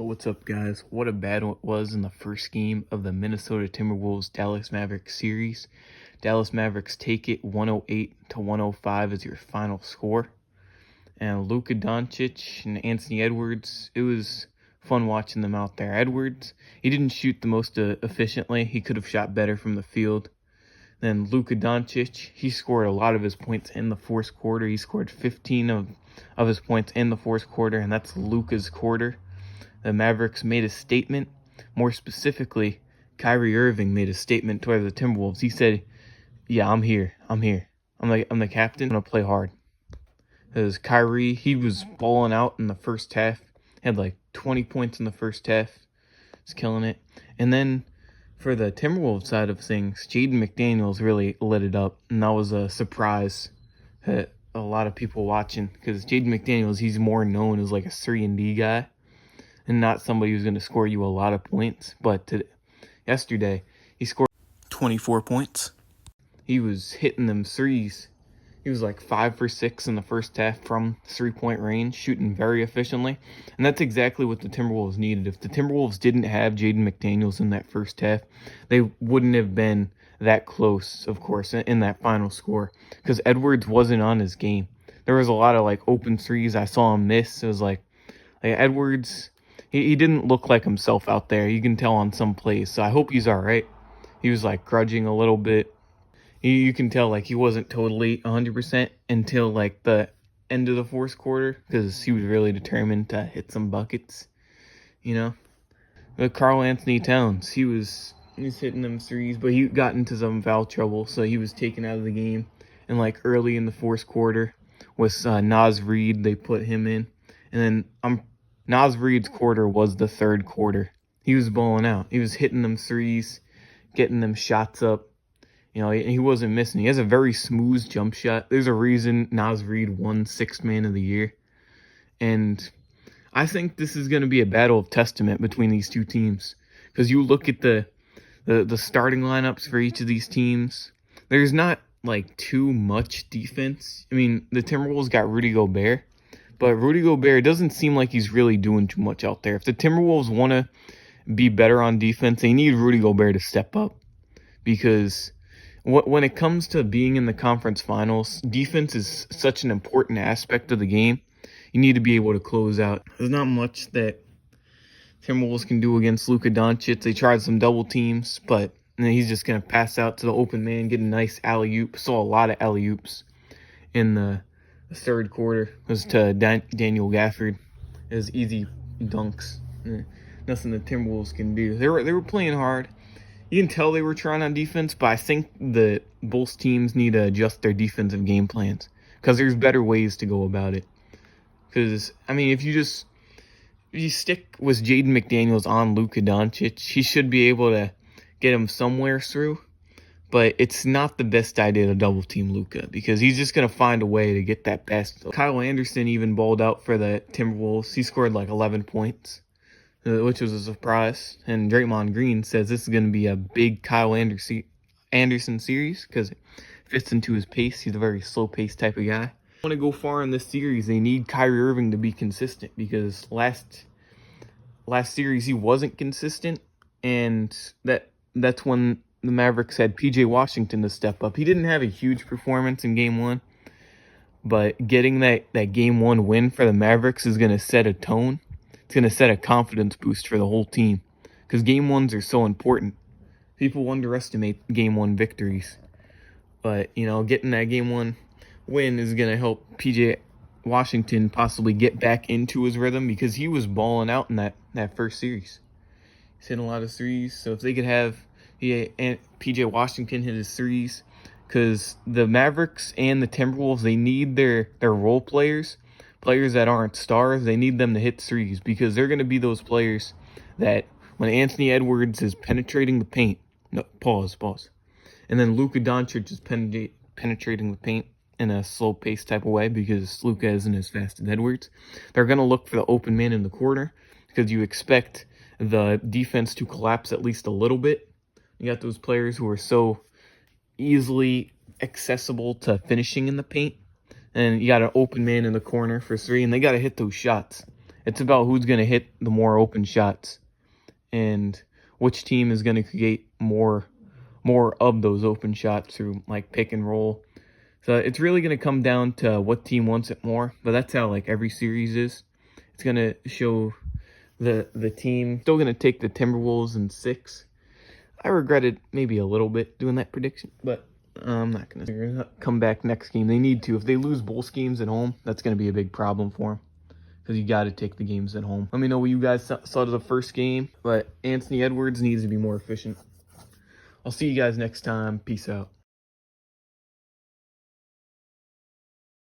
Yo, what's up, guys? What a battle it was in the first game of the Minnesota Timberwolves Dallas Mavericks series. Dallas Mavericks take it 108-105 as your final score. And Luka Doncic and Anthony Edwards, it was fun watching them out there. Edwards, he didn't shoot the most efficiently. He could have shot better from the field. Then Luka Doncic, he scored a lot of his points in the fourth quarter. He scored 15 of his points in the fourth quarter, and that's Luka's quarter. The Mavericks made a statement. More specifically, Kyrie Irving made a statement toward the Timberwolves. He said, "Yeah, I'm here. I'm the captain. I'm gonna play hard." Because Kyrie, he was balling out in the first half. Had like 20 points in the first half. He's killing it. And then for the Timberwolves side of things, Jaden McDaniels really lit it up, and that was a surprise to a lot of people watching. Because Jaden McDaniels, he's more known as like a 3-and-D guy, and not somebody who's going to score you a lot of points. But yesterday, he scored 24 points. He was hitting them threes. He was like 5 for 6 in the first half from 3-point range, shooting very efficiently. And that's exactly what the Timberwolves needed. If the Timberwolves didn't have Jaden McDaniels in that first half, they wouldn't have been that close, of course, in that final score. Because Edwards wasn't on his game. There was a lot of like open threes I saw him miss. It was like Edwards, he didn't look like himself out there. You can tell on some plays. So I hope he's all right. He was like grudging a little bit. You can tell like he wasn't totally 100% until like the end of the fourth quarter, because he was really determined to hit some buckets, you know. But Karl Anthony Towns, he was hitting them threes, but he got into some foul trouble, so he was taken out of the game. And like early in the fourth quarter was Naz Reid. They put him in, and then Naz Reid's quarter was the third quarter. He was balling out. He was hitting them threes, getting them shots up. You know, he wasn't missing. He has a very smooth jump shot. There's a reason Naz Reid won Sixth Man of the Year. And I think this is going to be a battle of testament between these two teams. Because you look at the starting lineups for each of these teams, there's not like too much defense. I mean, the Timberwolves got Rudy Gobert, but Rudy Gobert doesn't seem like he's really doing too much out there. If the Timberwolves want to be better on defense, they need Rudy Gobert to step up. Because when it comes to being in the conference finals, defense is such an important aspect of the game. You need to be able to close out. There's not much that Timberwolves can do against Luka Doncic. They tried some double teams, but he's just going to pass out to the open man, get a nice alley-oop. Saw a lot of alley-oops in the third quarter. It was to Daniel Gafford. It was easy dunks. Nothing the Timberwolves can do. They were playing hard. You can tell they were trying on defense, but I think that both teams need to adjust their defensive game plans, because there's better ways to go about it. Because, I mean, if you stick with Jaden McDaniels on Luka Doncic, he should be able to get him somewhere through. But it's not the best idea to double team Luka, because he's just going to find a way to get that best. Kyle Anderson even balled out for the Timberwolves. He scored like 11 points. Which was a surprise. And Draymond Green says this is going to be a big Kyle Anderson series, because it fits into his pace. He's a very slow-paced type of guy. Want to go far in this series, they need Kyrie Irving to be consistent, because last series he wasn't consistent, and that's when the Mavericks had PJ Washington to step up. He didn't have a huge performance in Game 1, but getting that Game 1 win for the Mavericks is going to set a tone. It's going to set a confidence boost for the whole team, because Game 1s are so important. People underestimate Game 1 victories, but, you know, getting that Game 1 win is going to help PJ Washington possibly get back into his rhythm, because he was balling out in that first series. He's hitting a lot of threes, so if they could have PJ Washington hit his threes, because the Mavericks and the Timberwolves, they need their role players that aren't stars. They need them to hit threes, because they're going to be those players that when Anthony Edwards is penetrating the paint, pause, and then Luka Doncic is penetrating the paint in a slow-paced type of way, because Luka isn't as fast as Edwards, they're going to look for the open man in the corner, because you expect the defense to collapse at least a little bit. You got those players who are so easily accessible to finishing in the paint, and you got an open man in the corner for three, and they got to hit those shots. It's about who's going to hit the more open shots and which team is going to create more of those open shots through like pick and roll. So it's really going to come down to what team wants it more, but that's how like every series is. It's going to show the team. Still going to take the Timberwolves in 6. I regretted maybe a little bit doing that prediction, but I'm not going to come back next game. They need to. If they lose both games at home, that's going to be a big problem for them because you got to take the games at home. Let me know what you guys saw of the first game, but Anthony Edwards needs to be more efficient. I'll see you guys next time. Peace out.